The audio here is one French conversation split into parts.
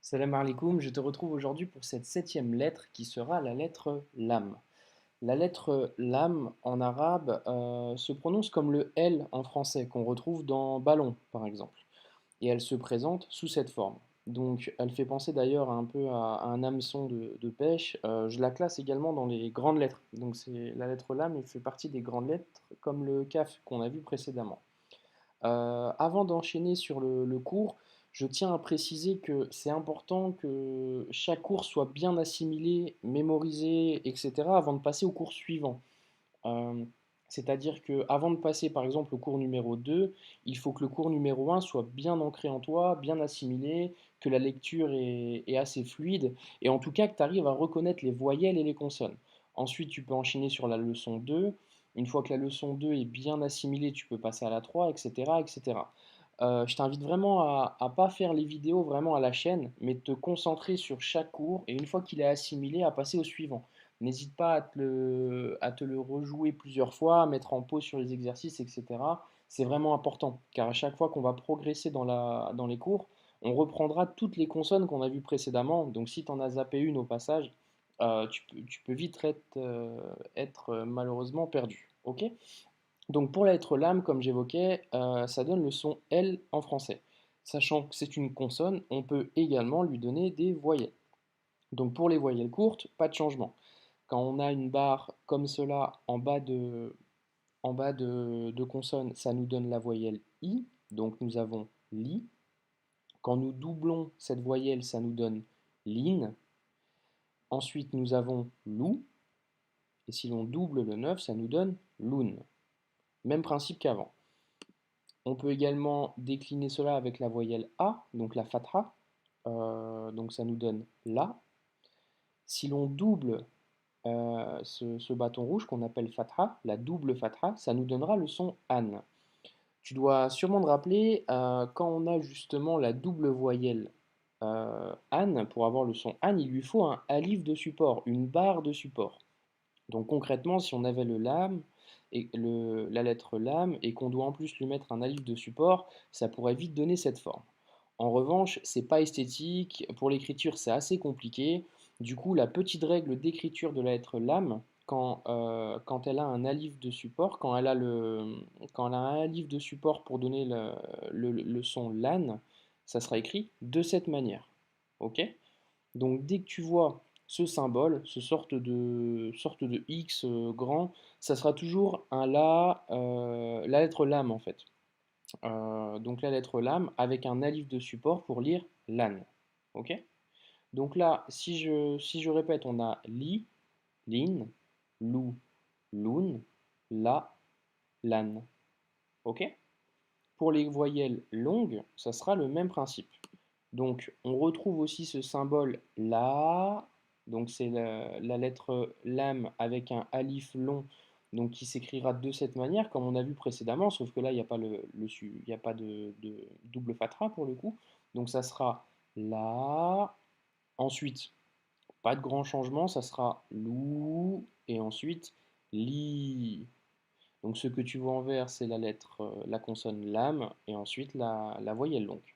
Salam alaikum, je te retrouve aujourd'hui pour cette septième lettre qui sera la lettre lam. La lettre lam en arabe se prononce comme le L en français qu'on retrouve dans ballon par exemple. Et elle se présente sous cette forme. Donc elle fait penser d'ailleurs un peu à un hameçon de pêche. Je la classe également dans les grandes lettres. Donc c'est la lettre lam, elle fait partie des grandes lettres comme le kaf qu'on a vu précédemment. Avant d'enchaîner sur le cours, je tiens à préciser que c'est important que chaque cours soit bien assimilé, mémorisé, etc. avant de passer au cours suivant. Euh, C'est-à-dire que avant de passer par exemple au cours numéro 2, il faut que le cours numéro 1 soit bien ancré en toi, bien assimilé, que la lecture est assez fluide, et en tout cas que tu arrives à reconnaître les voyelles et les consonnes. Ensuite, tu peux enchaîner sur la leçon 2. Une fois que la leçon 2 est bien assimilée, tu peux passer à la 3, etc. etc. Je t'invite vraiment à ne pas faire les vidéos vraiment à la chaîne, mais de te concentrer sur chaque cours, et une fois qu'il est assimilé, à passer au suivant. N'hésite pas à te le rejouer plusieurs fois, à mettre en pause sur les exercices, etc. C'est vraiment important, car à chaque fois qu'on va progresser dans les cours, on reprendra toutes les consonnes qu'on a vues précédemment. Donc si tu en as zappé une au passage, tu peux vite être malheureusement perdu. Ok? Donc pour la lettre lame, comme j'évoquais, ça donne le son L en français. Sachant que c'est une consonne, on peut également lui donner des voyelles. Donc pour les voyelles courtes, pas de changement. Quand on a une barre comme cela en bas de consonne, ça nous donne la voyelle I. Donc nous avons li. Quand nous doublons cette voyelle, ça nous donne lin. Ensuite, nous avons lou. Et si l'on double le 9, ça nous donne loun. Même principe qu'avant. On peut également décliner cela avec la voyelle A, donc la fatha. Donc ça nous donne la. Si l'on double ce bâton rouge qu'on appelle fatha, la double fatha, ça nous donnera le son an. Tu dois sûrement te rappeler, quand on a justement la double voyelle an, pour avoir le son an, il lui faut un alif de support, une barre de support. Donc concrètement, si on avait le lam et la lettre lam et qu'on doit en plus lui mettre un alif de support, ça pourrait vite donner cette forme. En revanche, c'est pas esthétique, pour l'écriture c'est assez compliqué. Du coup, la petite règle d'écriture de la lettre lam, quand elle a un alif de support, quand elle a un alif de support pour donner le son lan, ça sera écrit de cette manière. Ok? Donc dès que tu vois ce symbole, sorte de X grand, ça sera toujours un la, la lettre lam en fait. Donc la lettre lam avec un alif de support pour lire lan. Ok? Donc là, si je répète, on a li, lin, lou, loun, la, lan. Ok? Pour les voyelles longues, ça sera le même principe. Donc, on retrouve aussi ce symbole là. Donc, c'est la lettre lam avec un alif long, donc qui s'écrira de cette manière, comme on a vu précédemment, sauf que là, il n'y a pas, il y a pas de double fatha pour le coup. Donc, ça sera là. Ensuite, pas de grand changement, ça sera lou. Et ensuite, li. Donc, ce que tu vois en vert, c'est la consonne lam, et ensuite la voyelle longue.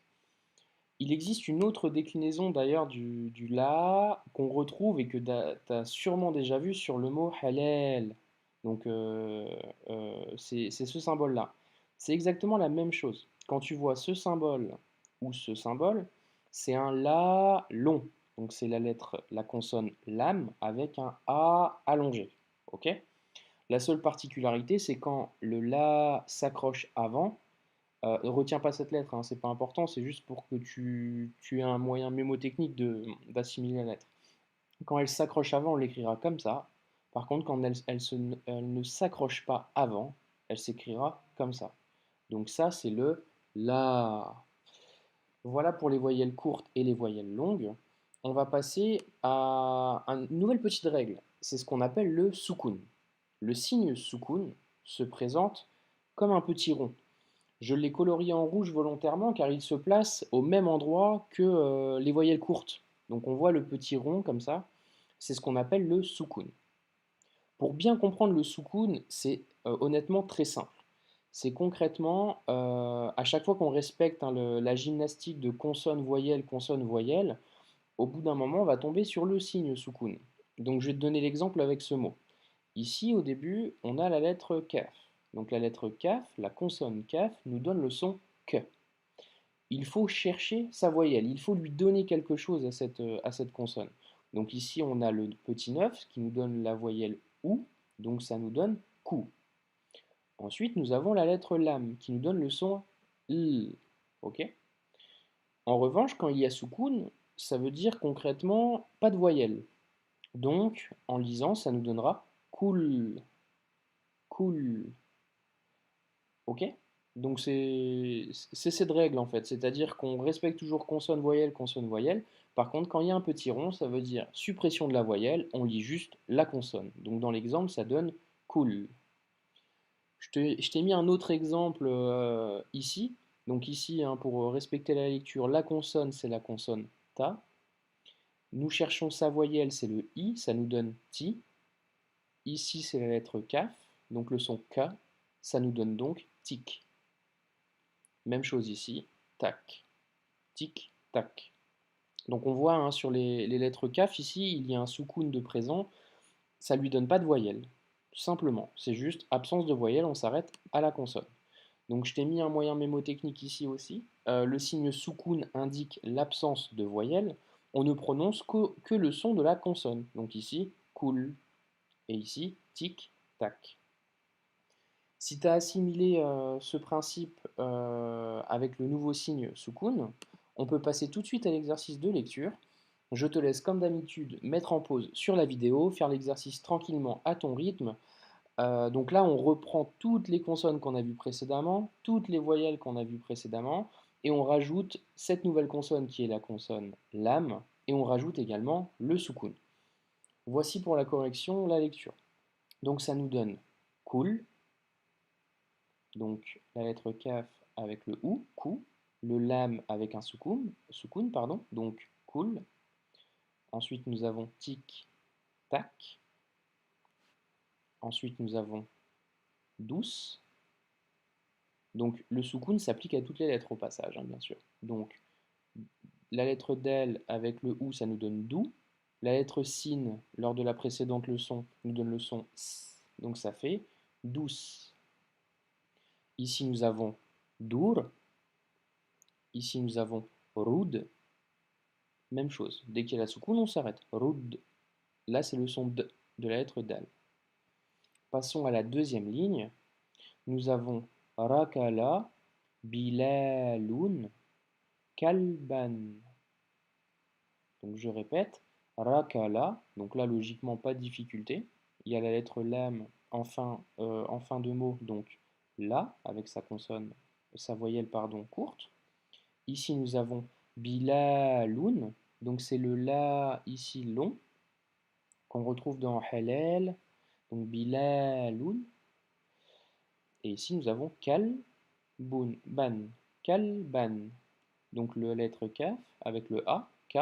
Il existe une autre déclinaison d'ailleurs du la qu'on retrouve et que tu as sûrement déjà vu sur le mot halal. Donc c'est ce symbole-là. C'est exactement la même chose. Quand tu vois ce symbole ou ce symbole, c'est un la long. Donc c'est la consonne lam avec un a allongé. Ok? La seule particularité, c'est quand le la s'accroche avant, ne retiens pas cette lettre, hein, c'est pas important, c'est juste pour que tu aies un moyen mémotechnique d'assimiler la lettre. Quand elle s'accroche avant, on l'écrira comme ça. Par contre, quand elle ne s'accroche pas avant, elle s'écrira comme ça. Donc ça, c'est le la. Voilà pour les voyelles courtes et les voyelles longues. On va passer à une nouvelle petite règle. C'est ce qu'on appelle le soukoun. Le signe soukoun se présente comme un petit rond. Je l'ai colorié en rouge volontairement car il se place au même endroit que les voyelles courtes. Donc on voit le petit rond comme ça. C'est ce qu'on appelle le soukoun. Pour bien comprendre le soukoun, c'est honnêtement très simple. C'est concrètement, à chaque fois qu'on respecte hein, la gymnastique de consonne-voyelle, au bout d'un moment, on va tomber sur le signe soukoun. Donc je vais te donner l'exemple avec ce mot. Ici, au début, on a la lettre kaf. Donc la lettre kaf, la consonne kaf, nous donne le son que. Il faut chercher sa voyelle, il faut lui donner quelque chose à cette consonne. Donc ici, on a le petit 9 qui nous donne la voyelle ou, donc ça nous donne kou. Ensuite, nous avons la lettre lam qui nous donne le son l. Ok. En revanche, quand il y a soukoun, ça veut dire concrètement pas de voyelle. Donc, en lisant, ça nous donnera cool, cool. Ok? Donc c'est cette règle en fait, c'est-à-dire qu'on respecte toujours consonne, voyelle, consonne, voyelle. Par contre, quand il y a un petit rond, ça veut dire suppression de la voyelle, on lit juste la consonne. Donc dans l'exemple, ça donne cool. Je t'ai mis un autre exemple ici. Donc ici, hein, pour respecter la lecture, la consonne, c'est la consonne ta. Nous cherchons sa voyelle, c'est le i, ça nous donne ti. Ici, c'est la lettre kaf, donc le son k, ça nous donne donc tic. Même chose ici, tac, tic, tac. Donc on voit hein, sur les lettres kaf, ici, il y a un soukoun de présent, ça ne lui donne pas de voyelle, tout simplement. C'est juste absence de voyelle, on s'arrête à la consonne. Donc je t'ai mis un moyen mémotechnique ici aussi. Le signe soukoun indique l'absence de voyelle. On ne prononce que le son de la consonne. Donc ici, cool. Et ici, tic, tac. Si tu as assimilé ce principe avec le nouveau signe soukoun, on peut passer tout de suite à l'exercice de lecture. Je te laisse comme d'habitude mettre en pause sur la vidéo, faire l'exercice tranquillement à ton rythme. Donc là, on reprend toutes les consonnes qu'on a vues précédemment, toutes les voyelles qu'on a vues précédemment, et on rajoute cette nouvelle consonne qui est la consonne lam, et on rajoute également le soukoun. Voici pour la correction la lecture. Donc ça nous donne cool, donc la lettre kaf avec le ou, kou, le lam avec un soukoun pardon, donc cool. Ensuite nous avons tic, tac. Ensuite nous avons douce. Donc le soukoun s'applique à toutes les lettres au passage, hein, bien sûr. Donc la lettre del avec le ou, ça nous donne dou. La lettre sin, lors de la précédente leçon, nous donne le son s. Donc ça fait douce. Ici nous avons dur. Ici nous avons rud. Même chose. Dès qu'il y a la soukoun, on s'arrête. Rud. Là, c'est le son de la lettre dal. Passons à la deuxième ligne. Nous avons rakala, bilalun, kalban. Donc je répète, rakala, donc là logiquement pas de difficulté. Il y a la lettre lam en fin de mot, donc la, avec sa consonne, sa voyelle pardon, courte. Ici nous avons bilalun, donc c'est le la ici long, qu'on retrouve dans halal, donc bilalun. Et ici nous avons kalbun, ban, kalban, donc la lettre kaf avec le a, k.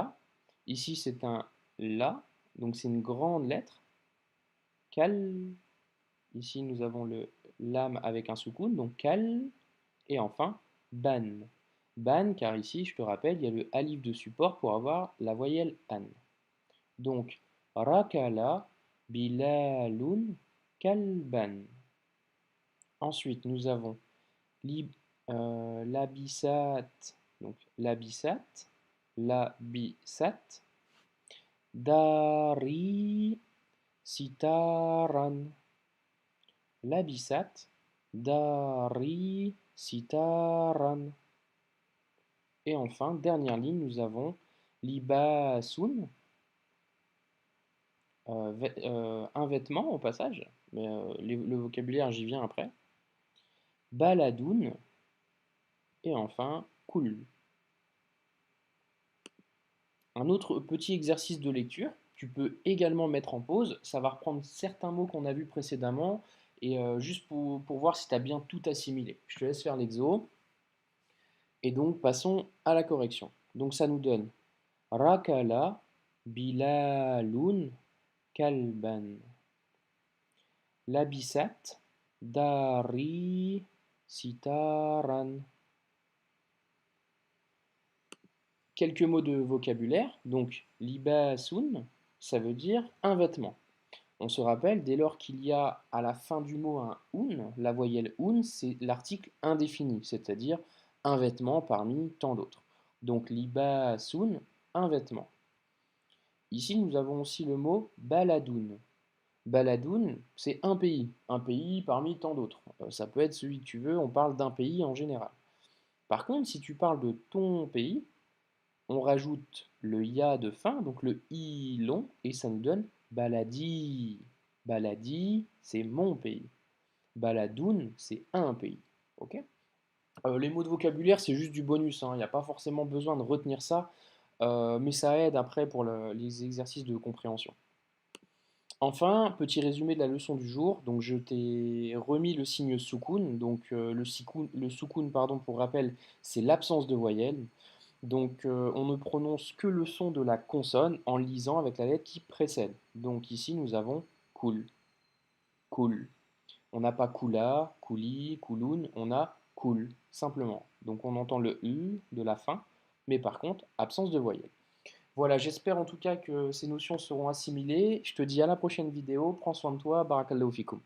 Ici, c'est un la, donc c'est une grande lettre. Kal. Ici, nous avons le lam avec un soukoun, donc kal. Et enfin, ban. Ban, car ici, je te rappelle, il y a le alif de support pour avoir la voyelle an. Donc, rakala, bilalun, kalban. Ensuite, nous avons l'abissat, donc l'abissat, l'abissat. Dari sitaran. Labisat. Dari sitaran. Et enfin, dernière ligne, nous avons libasun. Un vêtement au passage, mais le vocabulaire j'y viens après. Baladoun. Et enfin, cool. Un autre petit exercice de lecture, tu peux également mettre en pause, ça va reprendre certains mots qu'on a vus précédemment, et juste pour voir si tu as bien tout assimilé. Je te laisse faire l'exo, et donc passons à la correction. Donc ça nous donne Rakala, Bilalun, Kalban. Labisat, Dari, Sitaran. Quelques mots de vocabulaire. Donc, libasun, ça veut dire un vêtement. On se rappelle, dès lors qu'il y a à la fin du mot un un, la voyelle un, c'est l'article indéfini, c'est-à-dire un vêtement parmi tant d'autres. Donc, libasun, un vêtement. Ici, nous avons aussi le mot baladoun. Baladoun, c'est un pays parmi tant d'autres. Ça peut être celui que tu veux, on parle d'un pays en général. Par contre, si tu parles de ton pays, on rajoute le ya de fin, donc le i long, et ça nous donne baladi. Baladi, c'est mon pays. Baladoun, c'est un pays. Ok. Les mots de vocabulaire, c'est juste du bonus, hein. Il n'y a pas forcément besoin de retenir ça, mais ça aide après pour les exercices de compréhension. Enfin, petit résumé de la leçon du jour. Donc, je t'ai remis le signe soukoun. Donc, le soukoun, pardon, pour rappel, c'est l'absence de voyelle. Donc, on ne prononce que le son de la consonne en lisant avec la lettre qui précède. Donc, ici, nous avons cool, cool. On n'a pas kula, kouli, kouloun, on a cool, simplement. Donc, on entend le U de la fin, mais par contre, absence de voyelle. Voilà, j'espère en tout cas que ces notions seront assimilées. Je te dis à la prochaine vidéo. Prends soin de toi. Barakallahu fikum.